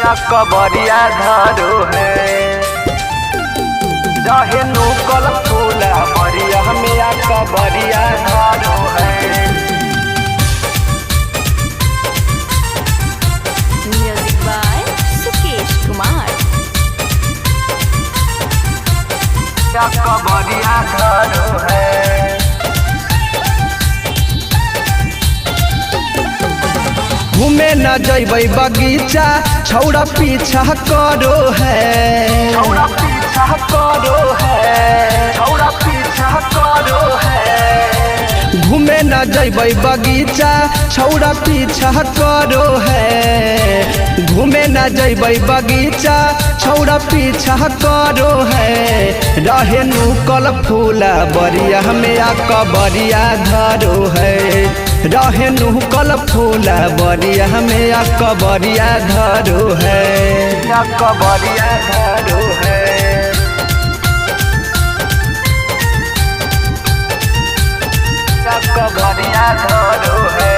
कबरिया धरो है रहे नुकल फूला बरिया में कबरिया धरो है। Music by Sukesh Kumar. कबरिया धरो है घूमे न जैबै बगीचा छौड़ा पीछा करो है। छौड़ा पीछा करो है छौड़ा पीछा करो है। घूमे न जैबै बगीचा छौड़ा पीछा करो है। घूमे न जैबै बगीचा छौड़ा पीछा करो है। रहे नुकल फूला बरिया में कबरिया धरो है। रहे नुकल फूला बरिया में कबरिया धरो है। कबरिया धरो है कबरिया धरो है।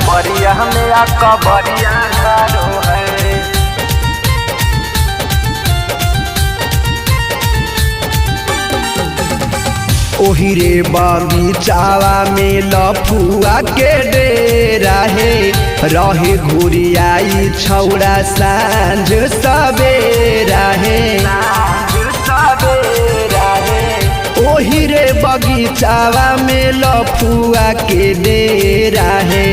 बरिया में कबरिया धरो है। ओही रे बगीचावा में लफुआ के डेरा है। रहे घुरियाई छौड़ा सांझ सवेरा है। ओही रे बगीचावा में लफुआ के डेरा है।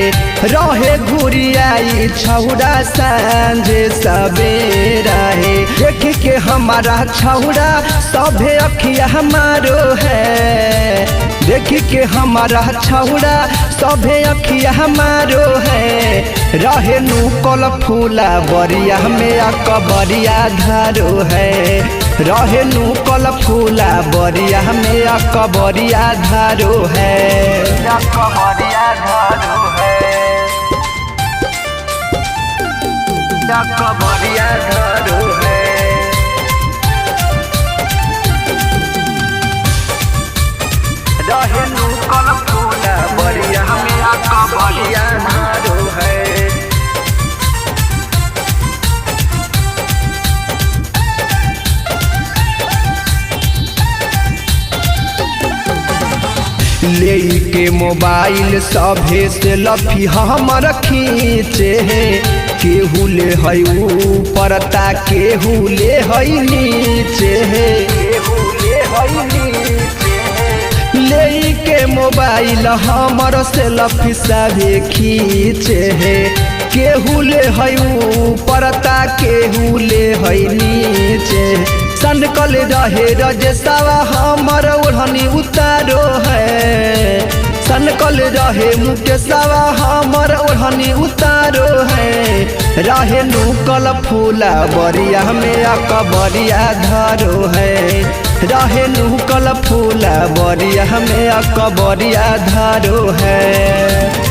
रहे घुरियाई छौड़ा सांझ सवेरा है। देख के हमारा छौड़ा सभे अखिया हमारो है। देख के हमारा छौड़ा सभे अखिया हमारो है। रहे नुकल फूला बरिया में कबरिया धरो है। रहे नुकल फूला बरिया में कबरिया धरो है। कबरिया धरो है कबरिया धरो है। रहे नुकल फूला बरिया में कबरिया धरो है। ले के मोबाइल सभे से लफी हमर खींचे है। केहू ले है ऊपर ता केहू ले है नीचे है। ले के मोबाइल हमर से लफी सभे खींचे है। केहू ले है ऊपर ता केहू ले है नीचे। सनकल रहे रजसावा हमर ओढ़नी उतारो है। सनकल रहे मुकेशवा हमर ओढ़नी उतारो है। रहे नुकल फूला बरिया में कबरिया धरो है। रहे नुकल फूला बरिया में कबरिया धरो है।